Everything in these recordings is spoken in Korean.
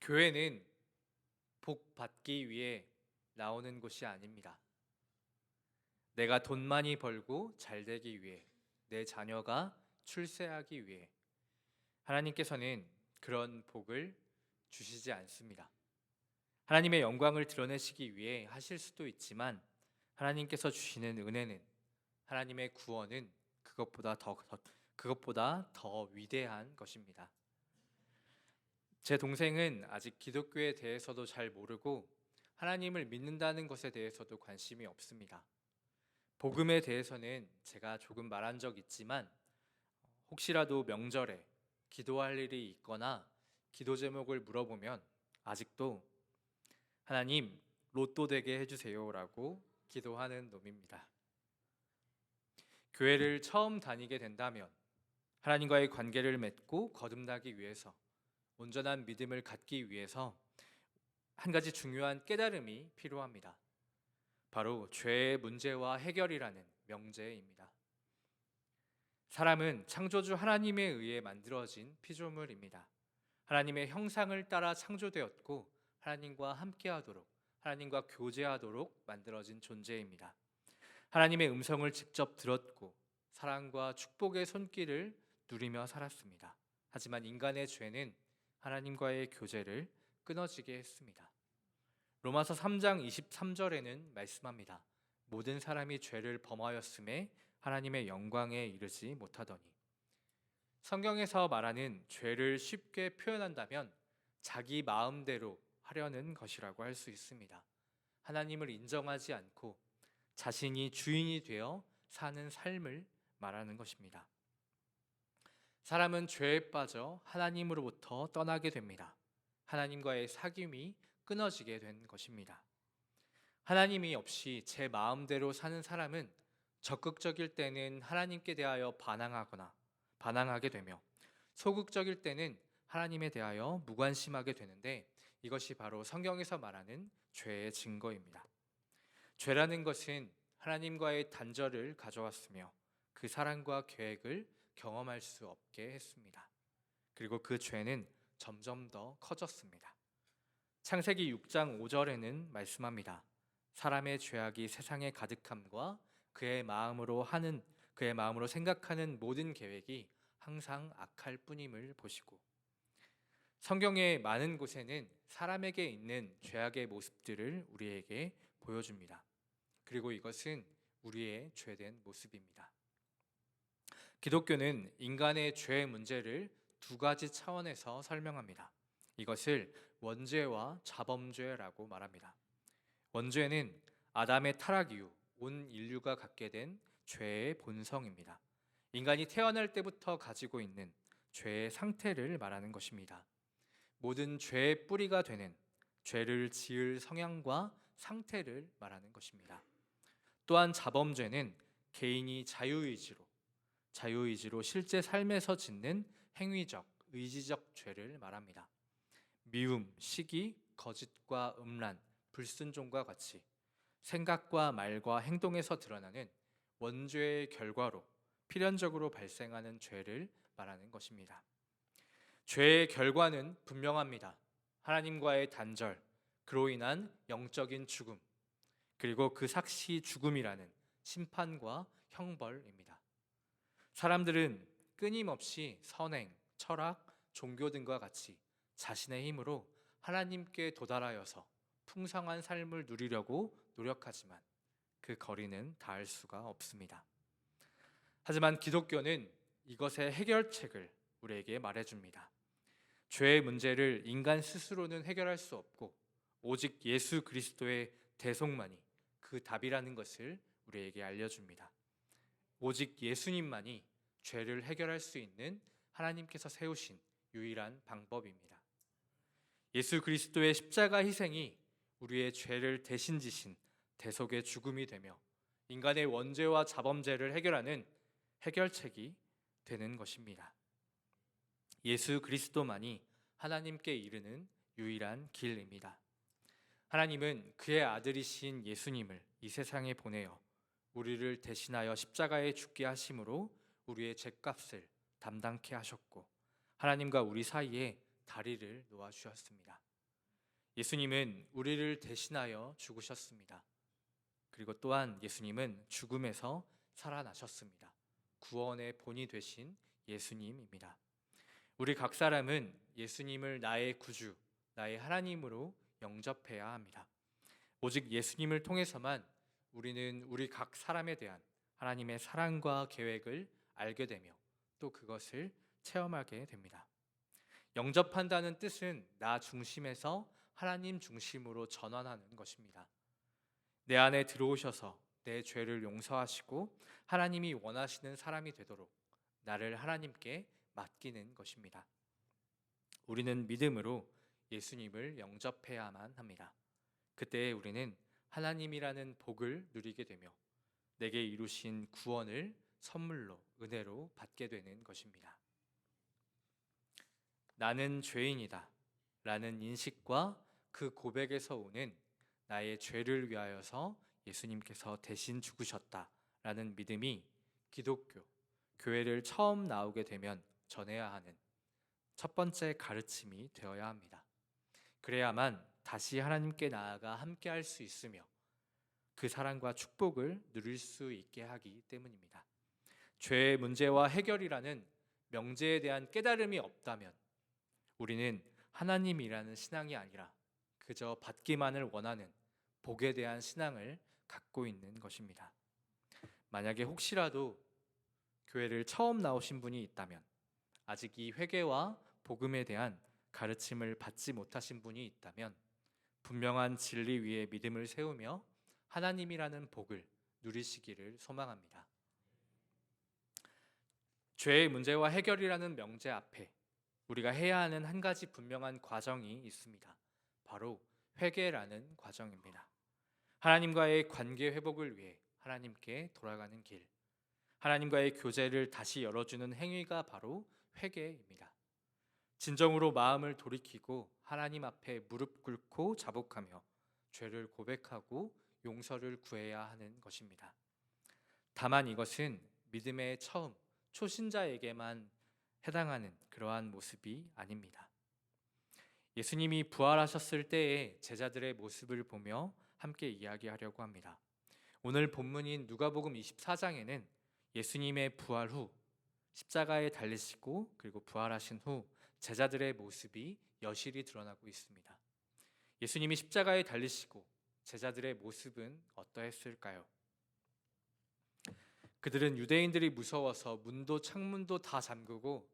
교회는 복 받기 위해 나오는 곳이 아닙니다. 내가 돈 많이 벌고 잘 되기 위해, 내 자녀가 출세하기 위해 하나님께서는 그런 복을 주시지 않습니다. 하나님의 영광을 드러내시기 위해 하실 수도 있지만 하나님께서 주시는 은혜는, 하나님의 구원은 그것보다 더 위대한 것입니다. 제 동생은 아직 기독교에 대해서도 잘 모르고 하나님을 믿는다는 것에 대해서도 관심이 없습니다. 복음에 대해서는 제가 조금 말한 적 있지만 혹시라도 명절에 기도할 일이 있거나 기도 제목을 물어보면 아직도 하나님 로또 되게 해주세요라고 기도하는 놈입니다. 교회를 처음 다니게 된다면 하나님과의 관계를 맺고 거듭나기 위해서, 온전한 믿음을 갖기 위해서 한 가지 중요한 깨달음이 필요합니다. 바로 죄의 문제와 해결이라는 명제입니다. 사람은 창조주 하나님에 의해 만들어진 피조물입니다. 하나님의 형상을 따라 창조되었고 하나님과 함께하도록, 하나님과 교제하도록 만들어진 존재입니다. 하나님의 음성을 직접 들었고 사랑과 축복의 손길을 누리며 살았습니다. 하지만 인간의 죄는 하나님과의 교제를 끊어지게 했습니다. 로마서 3장 23절에는 말씀합니다. 모든 사람이 죄를 범하였음에 하나님의 영광에 이르지 못하더니. 성경에서 말하는 죄를 쉽게 표현한다면 자기 마음대로 하려는 것이라고 할 수 있습니다. 하나님을 인정하지 않고 자신이 주인이 되어 사는 삶을 말하는 것입니다. 사람은 죄에 빠져 하나님으로부터 떠나게 됩니다. 하나님과의 사귐이 끊어지게 된 것입니다. 하나님이 없이 제 마음대로 사는 사람은 적극적일 때는 하나님께 대하여 반항하게 되며, 소극적일 때는 하나님에 대하여 무관심하게 되는데, 이것이 바로 성경에서 말하는 죄의 증거입니다. 죄라는 것은 하나님과의 단절을 가져왔으며 그 사랑과 계획을 경험할 수 없게 했습니다. 그리고 그 죄는 점점 더 커졌습니다. 창세기 6장 5절에는 말씀합니다. 사람의 죄악이 세상에 가득함과 그의 마음으로 생각하는 모든 계획이 항상 악할 뿐임을 보시고, 성경의 많은 곳에는 사람에게 있는 죄악의 모습들을 우리에게 보여줍니다. 그리고 이것은 우리의 죄된 모습입니다. 기독교는 인간의 죄의 문제를 두 가지 차원에서 설명합니다. 이것을 원죄와 자범죄라고 말합니다. 원죄는 아담의 타락 이후 온 인류가 갖게 된 죄의 본성입니다. 인간이 태어날 때부터 가지고 있는 죄의 상태를 말하는 것입니다. 모든 죄의 뿌리가 되는 죄를 지을 성향과 상태를 말하는 것입니다. 또한 자범죄는 개인이 자유의지로 실제 삶에서 짓는 행위적, 의지적 죄를 말합니다. 미움, 시기, 거짓과 음란, 불순종과 같이 생각과 말과 행동에서 드러나는 원죄의 결과로 필연적으로 발생하는 죄를 말하는 것입니다. 죄의 결과는 분명합니다. 하나님과의 단절, 그로 인한 영적인 죽음, 그리고 그 삭시 죽음이라는 심판과 형벌입니다. 사람들은 끊임없이 선행, 철학, 종교 등과 같이 자신의 힘으로 하나님께 도달하여서 풍성한 삶을 누리려고 노력하지만 그 거리는 닿을 수가 없습니다. 하지만 기독교는 이것의 해결책을 우리에게 말해줍니다. 죄의 문제를 인간 스스로는 해결할 수 없고 오직 예수 그리스도의 대속만이 그 답이라는 것을 우리에게 알려줍니다. 오직 예수님만이 죄를 해결할 수 있는 하나님께서 세우신 유일한 방법입니다. 예수 그리스도의 십자가 희생이 우리의 죄를 대신 지신 대속의 죽음이 되며 인간의 원죄와 자범죄를 해결하는 해결책이 되는 것입니다. 예수 그리스도만이 하나님께 이르는 유일한 길입니다. 하나님은 그의 아들이신 예수님을 이 세상에 보내어 우리를 대신하여 십자가에 죽게 하심으로 우리의 죄값을 담당케 하셨고 하나님과 우리 사이에 다리를 놓아 주셨습니다. 예수님은 우리를 대신하여 죽으셨습니다. 그리고 또한 예수님은 죽음에서 살아나셨습니다. 구원의 본이 되신 예수님입니다. 우리 각 사람은 예수님을 나의 구주, 나의 하나님으로 영접해야 합니다. 오직 예수님을 통해서만 우리는 우리 각 사람에 대한 하나님의 사랑과 계획을 알게 되며 또 그것을 체험하게 됩니다. 영접한다는 뜻은 나 중심에서 하나님 중심으로 전환하는 것입니다. 내 안에 들어오셔서 내 죄를 용서하시고 하나님이 원하시는 사람이 되도록 나를 하나님께 맡기는 것입니다. 우리는 믿음으로 예수님을 영접해야만 합니다. 그때 우리는 하나님이라는 복을 누리게 되며 내게 이루신 구원을 선물로 은혜로 받게 되는 것입니다. 나는 죄인이다 라는 인식과 그 고백에서 오는 나의 죄를 위하여서 예수님께서 대신 죽으셨다 라는 믿음이 기독교, 교회를 처음 나오게 되면 전해야 하는 첫 번째 가르침이 되어야 합니다. 그래야만 다시 하나님께 나아가 함께 할 수 있으며 그 사랑과 축복을 누릴 수 있게 하기 때문입니다. 죄의 문제와 해결이라는 명제에 대한 깨달음이 없다면 우리는 하나님이라는 신앙이 아니라 그저 받기만을 원하는 복에 대한 신앙을 갖고 있는 것입니다. 만약에 혹시라도 교회를 처음 나오신 분이 있다면 아직 이 회개와 복음에 대한 가르침을 받지 못하신 분이 있다면 분명한 진리 위에 믿음을 세우며 하나님이라는 복을 누리시기를 소망합니다. 죄의 문제와 해결이라는 명제 앞에 우리가 해야 하는 한 가지 분명한 과정이 있습니다. 바로 회개라는 과정입니다. 하나님과의 관계 회복을 위해 하나님께 돌아가는 길, 하나님과의 교제를 다시 열어주는 행위가 바로 회개입니다. 진정으로 마음을 돌이키고 하나님 앞에 무릎 꿇고 자복하며 죄를 고백하고 용서를 구해야 하는 것입니다. 다만 이것은 믿음의 처음, 초신자에게만 해당하는 그러한 모습이 아닙니다. 예수님이 부활하셨을 때의 제자들의 모습을 보며 함께 이야기하려고 합니다. 오늘 본문인 누가복음 24장에는 예수님의 부활 후 십자가에 달리시고 그리고 부활하신 후 제자들의 모습이 여실히 드러나고 있습니다. 예수님이 십자가에 달리시고 제자들의 모습은 어떠했을까요? 그들은 유대인들이 무서워서 문도 창문도 다 잠그고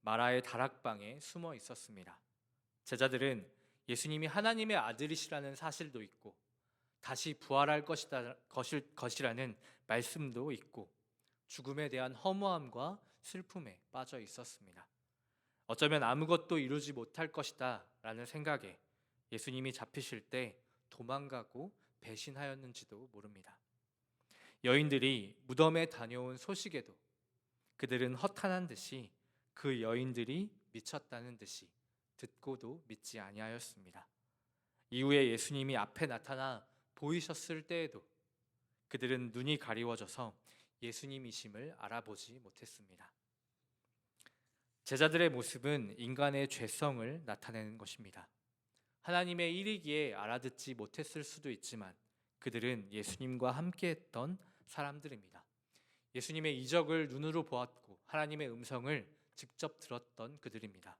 마라의 다락방에 숨어 있었습니다. 제자들은 예수님이 하나님의 아들이시라는 사실도 있고 다시 부활할 것이라는 말씀도 있고 죽음에 대한 허무함과 슬픔에 빠져 있었습니다. 어쩌면 아무것도 이루지 못할 것이다 라는 생각에 예수님이 잡히실 때 도망가고 배신하였는지도 모릅니다. 여인들이 무덤에 다녀온 소식에도 그들은 허탄한 듯이 그 여인들이 미쳤다는 듯이 듣고도 믿지 아니하였습니다. 이후에 예수님이 앞에 나타나 보이셨을 때에도 그들은 눈이 가리워져서 예수님이심을 알아보지 못했습니다. 제자들의 모습은 인간의 죄성을 나타내는 것입니다. 하나님의 일이기에 알아듣지 못했을 수도 있지만 그들은 예수님과 함께했던 사람들입니다. 예수님의 이적을 눈으로 보았고 하나님의 음성을 직접 들었던 그들입니다.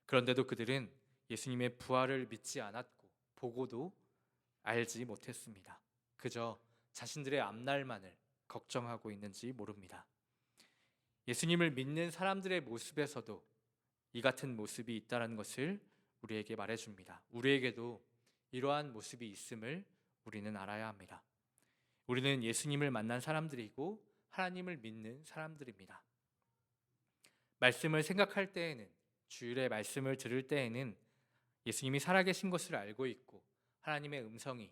그런데도 그들은 예수님의 부활을 믿지 않았고 보고도 알지 못했습니다. 그저 자신들의 앞날만을 걱정하고 있는지 모릅니다. 예수님을 믿는 사람들의 모습에서도 이 같은 모습이 있다는 것을 우리에게 말해줍니다. 우리에게도 이러한 모습이 있음을 우리는 알아야 합니다. 우리는 예수님을 만난 사람들이고 하나님을 믿는 사람들입니다. 말씀을 생각할 때에는, 주일의 말씀을 들을 때에는 예수님이 살아계신 것을 알고 있고 하나님의 음성이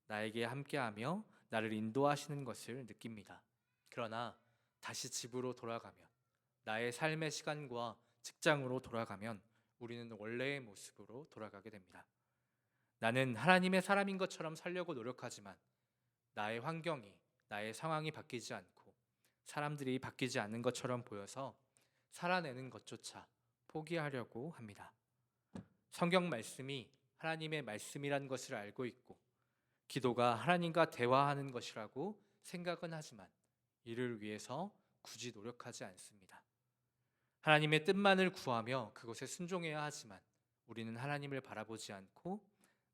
나에게 함께하며 나를 인도하시는 것을 느낍니다. 그러나 다시 집으로 돌아가면, 나의 삶의 시간과 직장으로 돌아가면 우리는 원래의 모습으로 돌아가게 됩니다. 나는 하나님의 사람인 것처럼 살려고 노력하지만 나의 환경이, 나의 상황이 바뀌지 않고 사람들이 바뀌지 않는 것처럼 보여서 살아내는 것조차 포기하려고 합니다. 성경 말씀이 하나님의 말씀이란 것을 알고 있고 기도가 하나님과 대화하는 것이라고 생각은 하지만 이를 위해서 굳이 노력하지 않습니다. 하나님의 뜻만을 구하며 그것에 순종해야 하지만 우리는 하나님을 바라보지 않고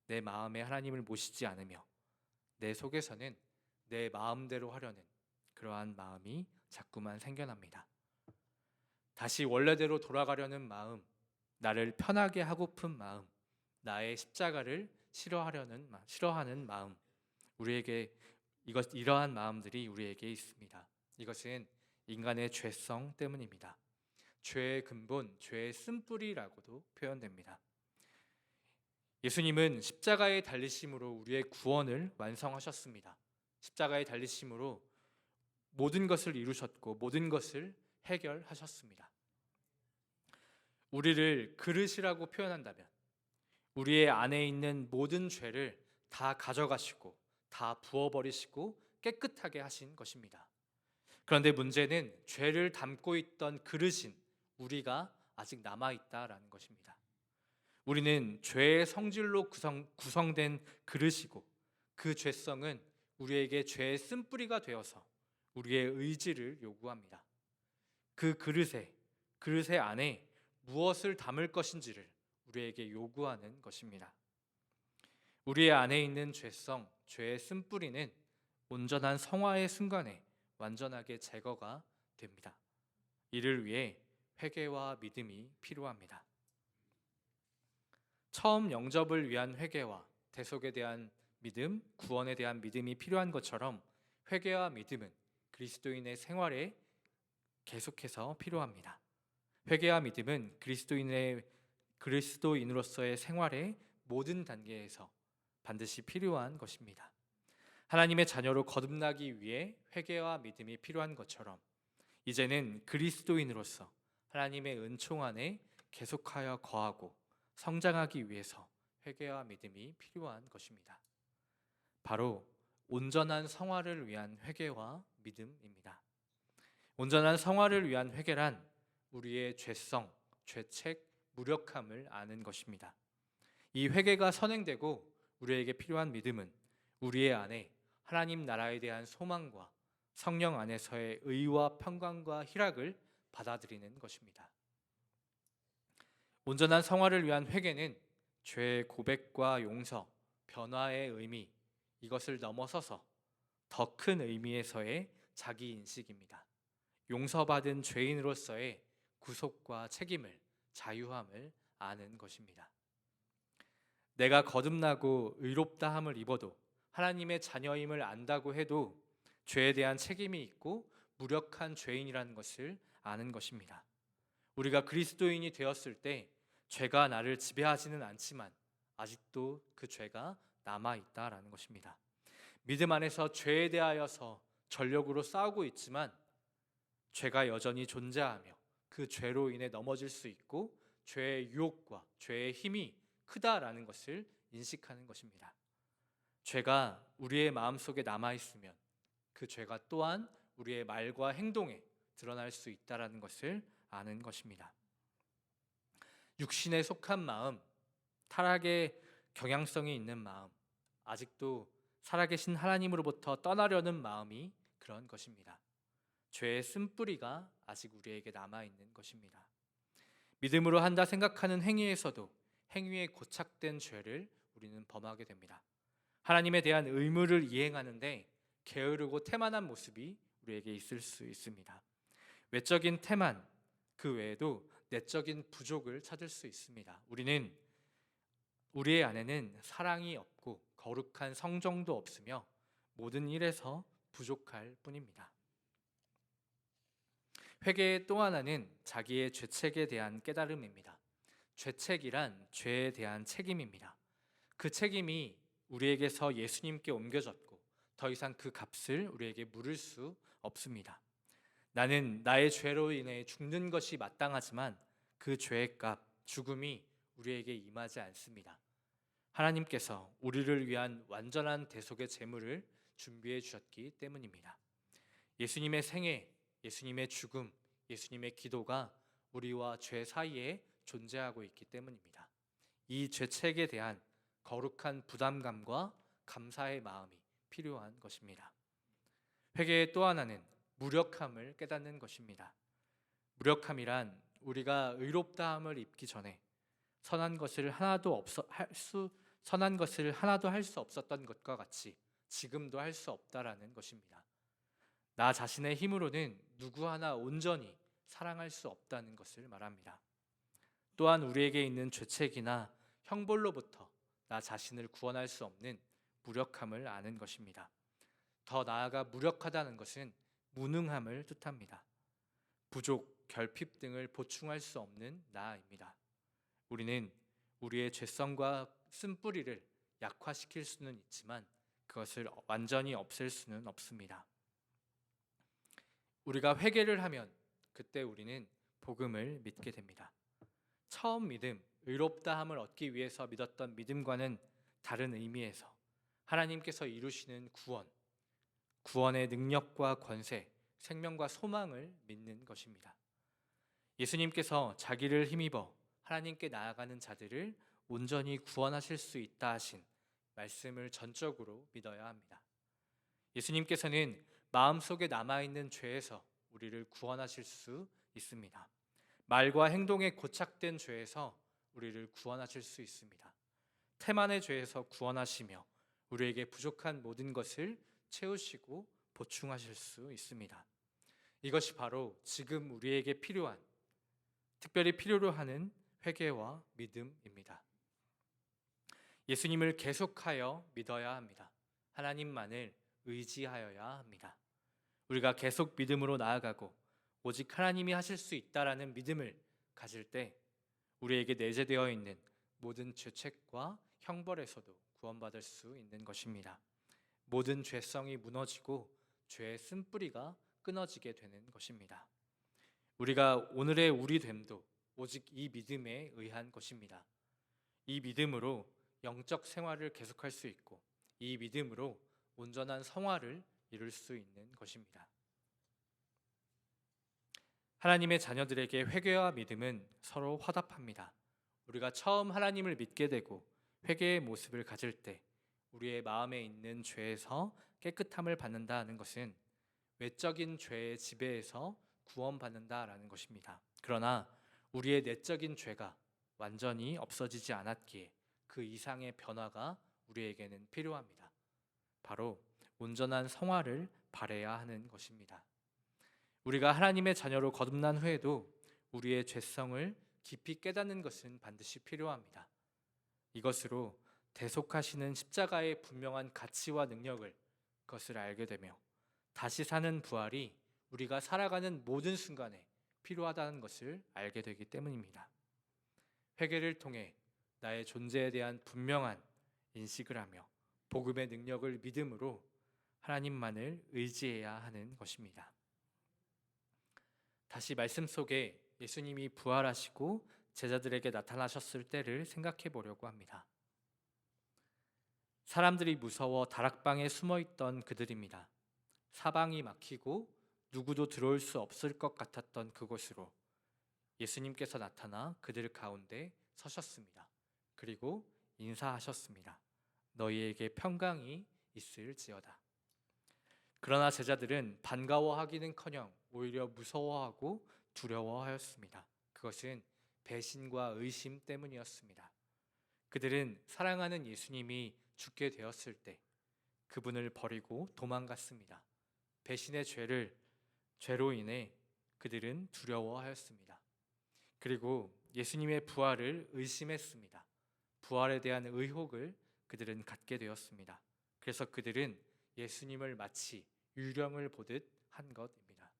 내 마음에 하나님을 모시지 않으며 내 속에서는 내 마음대로 하려는 그러한 마음이 자꾸만 생겨납니다. 다시 원래대로 돌아가려는 마음, 나를 편하게 하고픈 마음, 나의 십자가를 싫어하는 마음, 우리에게 이러한 마음들이 우리에게 있습니다. 이것은 인간의 죄성 때문입니다. 죄의 근본, 죄의 쓴뿌리라고도 표현됩니다. 예수님은 십자가에 달리심으로 우리의 구원을 완성하셨습니다. 십자가에 달리심으로 모든 것을 이루셨고 모든 것을 해결하셨습니다. 우리를 그릇이라고 표현한다면 우리의 안에 있는 모든 죄를 다 가져가시고 다 부어버리시고 깨끗하게 하신 것입니다. 그런데 문제는 죄를 담고 있던 그릇인 우리가 아직 남아있다라는 것입니다. 우리는 죄의 성질로 구성된 그릇이고 그 죄성은 우리에게 죄의 쓴뿌리가 되어서 우리의 의지를 요구합니다. 그 그릇의 안에 무엇을 담을 것인지를 우리에게 요구하는 것입니다. 우리의 안에 있는 죄성, 죄의 쓴뿌리는 온전한 성화의 순간에 완전하게 제거가 됩니다. 이를 위해 회개와 믿음이 필요합니다. 처음 영접을 위한 회개와 대속에 대한 믿음, 구원에 대한 믿음이 필요한 것처럼 회개와 믿음은 그리스도인의 생활에 계속해서 필요합니다. 회개와 믿음은 그리스도인으로서의 생활의 모든 단계에서 반드시 필요한 것입니다. 하나님의 자녀로 거듭나기 위해 회개와 믿음이 필요한 것처럼 이제는 그리스도인으로서 하나님의 은총 안에 계속하여 거하고 성장하기 위해서 회개와 믿음이 필요한 것입니다. 바로 온전한 성화를 위한 회개와 믿음입니다. 온전한 성화를 위한 회개란 우리의 죄성, 죄책, 무력함을 아는 것입니다. 이 회개가 선행되고 우리에게 필요한 믿음은 우리의 안에 하나님 나라에 대한 소망과 성령 안에서의 의와 평강과 희락을 받아들이는 것입니다. 온전한 성화를 위한 회개는 죄의 고백과 용서, 변화의 의미, 이것을 넘어서서 더 큰 의미에서의 자기 인식입니다. 용서받은 죄인으로서의 구속과 책임을, 자유함을 아는 것입니다. 내가 거듭나고 의롭다함을 입어도 하나님의 자녀임을 안다고 해도 죄에 대한 책임이 있고 무력한 죄인이라는 것을 아는 것입니다. 우리가 그리스도인이 되었을 때 죄가 나를 지배하지는 않지만 아직도 그 죄가 남아있다라는 것입니다. 믿음 안에서 죄에 대하여서 전력으로 싸우고 있지만 죄가 여전히 존재하며 그 죄로 인해 넘어질 수 있고 죄의 유혹과 죄의 힘이 크다라는 것을 인식하는 것입니다. 죄가 우리의 마음속에 남아있으면 그 죄가 또한 우리의 말과 행동에 드러날 수 있다라는 것을 아는 것입니다. 육신에 속한 마음, 타락의 경향성이 있는 마음, 아직도 살아계신 하나님으로부터 떠나려는 마음이 그런 것입니다. 죄의 쓴뿌리가 아직 우리에게 남아있는 것입니다. 믿음으로 한다 생각하는 행위에서도 행위에 고착된 죄를 우리는 범하게 됩니다. 하나님에 대한 의무를 이행하는데 게으르고 태만한 모습이 우리에게 있을 수 있습니다. 외적인 태만, 그 외에도 내적인 부족을 찾을 수 있습니다. 우리의 안에는 사랑이 없고 거룩한 성정도 없으며 모든 일에서 부족할 뿐입니다. 회개의 또 하나는 자기의 죄책에 대한 깨달음입니다. 죄책이란 죄에 대한 책임입니다. 그 책임이 우리에게서 예수님께 옮겨졌고 더 이상 그 값을 우리에게 물을 수 없습니다. 나는 나의 죄로 인해 죽는 것이 마땅하지만 그 죄의 값, 죽음이 우리에게 임하지 않습니다. 하나님께서 우리를 위한 완전한 대속의 제물을 준비해 주셨기 때문입니다. 예수님의 생애, 예수님의 죽음, 예수님의 기도가 우리와 죄 사이에 존재하고 있기 때문입니다. 이 죄책에 대한 거룩한 부담감과 감사의 마음이 필요한 것입니다. 회개의 또 하나는 무력함을 깨닫는 것입니다. 무력함이란 우리가 의롭다함을 입기 전에 선한 것을 하나도 할 수 없었던 것과 같이 지금도 할 수 없다라는 것입니다. 나 자신의 힘으로는 누구 하나 온전히 사랑할 수 없다는 것을 말합니다. 또한 우리에게 있는 죄책이나 형벌로부터 나 자신을 구원할 수 없는 무력함을 아는 것입니다. 더 나아가 무력하다는 것은 무능함을 뜻합니다. 부족, 결핍 등을 보충할 수 없는 나입니다. 우리는 우리의 죄성과 쓴뿌리를 약화시킬 수는 있지만 그것을 완전히 없앨 수는 없습니다. 우리가 회개를 하면 그때 우리는 복음을 믿게 됩니다. 처음 믿음, 의롭다함을 얻기 위해서 믿었던 믿음과는 다른 의미에서 하나님께서 이루시는 구원의 능력과 권세, 생명과 소망을 믿는 것입니다. 예수님께서 자기를 힘입어 하나님께 나아가는 자들을 온전히 구원하실 수 있다 하신 말씀을 전적으로 믿어야 합니다. 예수님께서는 마음속에 남아있는 죄에서 우리를 구원하실 수 있습니다. 말과 행동에 고착된 죄에서 우리를 구원하실 수 있습니다. 태만의 죄에서 구원하시며 우리에게 부족한 모든 것을 채우시고 보충하실 수 있습니다. 이것이 바로 지금 우리에게 특별히 필요로 하는 회개와 믿음입니다. 예수님을 계속하여 믿어야 합니다. 하나님만을 의지하여야 합니다. 우리가 계속 믿음으로 나아가고 오직 하나님이 하실 수 있다라는 믿음을 가질 때 우리에게 내재되어 있는 모든 죄책과 형벌에서도 구원받을 수 있는 것입니다. 모든 죄성이 무너지고 죄의 쓴뿌리가 끊어지게 되는 것입니다. 우리가 오늘의 우리 됨도 오직 이 믿음에 의한 것입니다. 이 믿음으로 영적 생활을 계속할 수 있고 이 믿음으로 온전한 성화를 이룰 수 있는 것입니다. 하나님의 자녀들에게 회개와 믿음은 서로 화답합니다. 우리가 처음 하나님을 믿게 되고 회개의 모습을 가질 때 우리의 마음에 있는 죄에서 깨끗함을 받는다는 것은 외적인 죄의 지배에서 구원받는다라는 것입니다. 그러나 우리의 내적인 죄가 완전히 없어지지 않았기에 그 이상의 변화가 우리에게는 필요합니다. 바로 온전한 성화를 바라야 하는 것입니다. 우리가 하나님의 자녀로 거듭난 후에도 우리의 죄성을 깊이 깨닫는 것은 반드시 필요합니다. 이것으로 대속하시는 십자가의 분명한 가치와 능력을 그것을 알게 되며 다시 사는 부활이 우리가 살아가는 모든 순간에 필요하다는 것을 알게 되기 때문입니다. 회개를 통해 나의 존재에 대한 분명한 인식을 하며 복음의 능력을 믿음으로 하나님만을 의지해야 하는 것입니다. 다시 말씀 속에 예수님이 부활하시고 제자들에게 나타나셨을 때를 생각해 보려고 합니다. 사람들이 무서워 다락방에 숨어있던 그들입니다. 사방이 막히고 누구도 들어올 수 없을 것 같았던 그곳으로 예수님께서 나타나 그들 가운데 서셨습니다. 그리고 인사하셨습니다. 너희에게 평강이 있을지어다. 그러나 제자들은 반가워하기는커녕 오히려 무서워하고 두려워하였습니다. 그것은 배신과 의심 때문이었습니다. 그들은 사랑하는 예수님이 죽게 되었을 때 그분을 버리고 도망갔습니다. 배신의 죄로 인해 그들은 두려워하였습니다. 그리고 예수님의 부활을 의심했습니다. 부활에 대한 의혹을 그들은 갖게 되었습니다. 그래서 그들은 예수님을 마치 유령을 보듯 한 것입니다.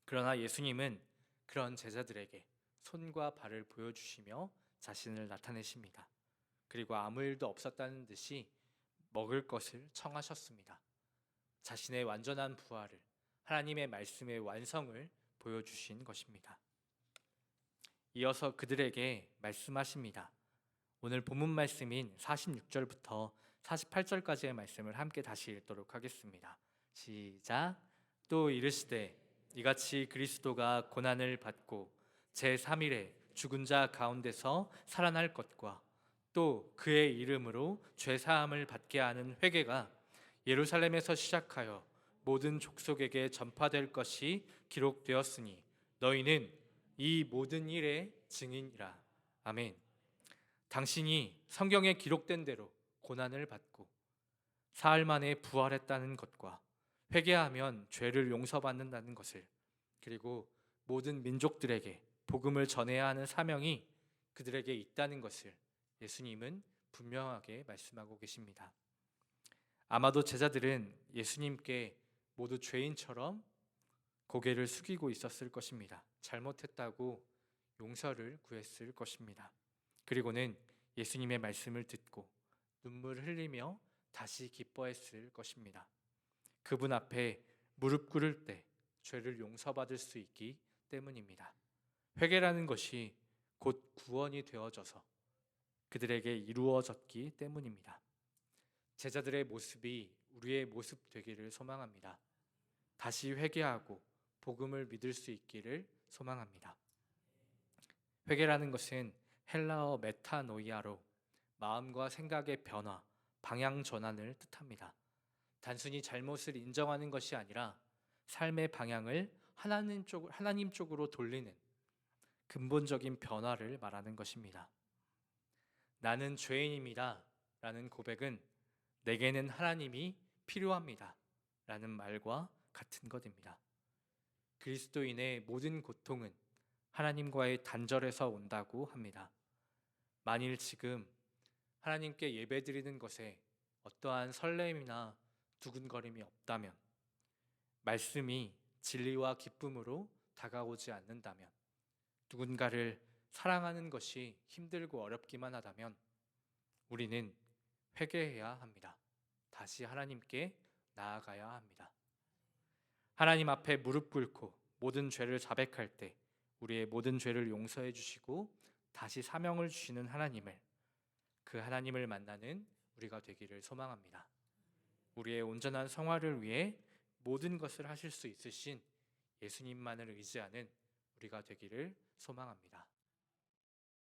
그러나 예수님은 그런 제자들에게 손과 발을 보여주시며 자신을 나타내십니다. 그리고 아무 일도 없었다는 듯이 먹을 것을 청하셨습니다. 자신의 완전한 부활을, 하나님의 말씀의 완성을 보여주신 것입니다. 이어서 그들에게 말씀하십니다. 오늘 본문 말씀인 46절부터 48절까지의 말씀을 함께 다시 읽도록 하겠습니다. 시작. 또 이르시되 이같이 그리스도가 고난을 받고 제3일에 죽은 자 가운데서 살아날 것과 또 그의 이름으로 죄 사함을 받게 하는 회개가 예루살렘에서 시작하여 모든 족속에게 전파될 것이 기록되었으니 너희는 이 모든 일의 증인이라. 아멘. 당신이 성경에 기록된 대로 고난을 받고 사흘 만에 부활했다는 것과 회개하면 죄를 용서받는다는 것을, 그리고 모든 민족들에게 복음을 전해야 하는 사명이 그들에게 있다는 것을 예수님은 분명하게 말씀하고 계십니다. 아마도 제자들은 예수님께 모두 죄인처럼 고개를 숙이고 있었을 것입니다. 잘못했다고 용서를 구했을 것입니다. 그리고는 예수님의 말씀을 듣고 눈물을 흘리며 다시 기뻐했을 것입니다. 그분 앞에 무릎 꿇을 때 죄를 용서받을 수 있기 때문입니다. 회개라는 것이 곧 구원이 되어져서 그들에게 이루어졌기 때문입니다. 제자들의 모습이 우리의 모습 되기를 소망합니다. 다시 회개하고 복음을 믿을 수 있기를 소망합니다. 회개라는 것은 헬라어 메타노이아로 마음과 생각의 변화, 방향 전환을 뜻합니다. 단순히 잘못을 인정하는 것이 아니라 삶의 방향을 하나님 쪽으로 돌리는 근본적인 변화를 말하는 것입니다. 나는 죄인입니다 라는 고백은 내게는 하나님이 필요합니다 라는 말과 같은 것입니다. 그리스도인의 모든 고통은 하나님과의 단절에서 온다고 합니다. 만일 지금 하나님께 예배드리는 것에 어떠한 설렘이나 두근거림이 없다면, 말씀이 진리와 기쁨으로 다가오지 않는다면, 누군가를 사랑하는 것이 힘들고 어렵기만 하다면 우리는 회개해야 합니다. 다시 하나님께 나아가야 합니다. 하나님 앞에 무릎 꿇고 모든 죄를 자백할 때 우리의 모든 죄를 용서해 주시고 다시 사명을 주시는 하나님을, 그 하나님을 만나는 우리가 되기를 소망합니다. 우리의 온전한 성화를 위해 모든 것을 하실 수 있으신 예수님만을 의지하는 우리가 되기를 소망합니다.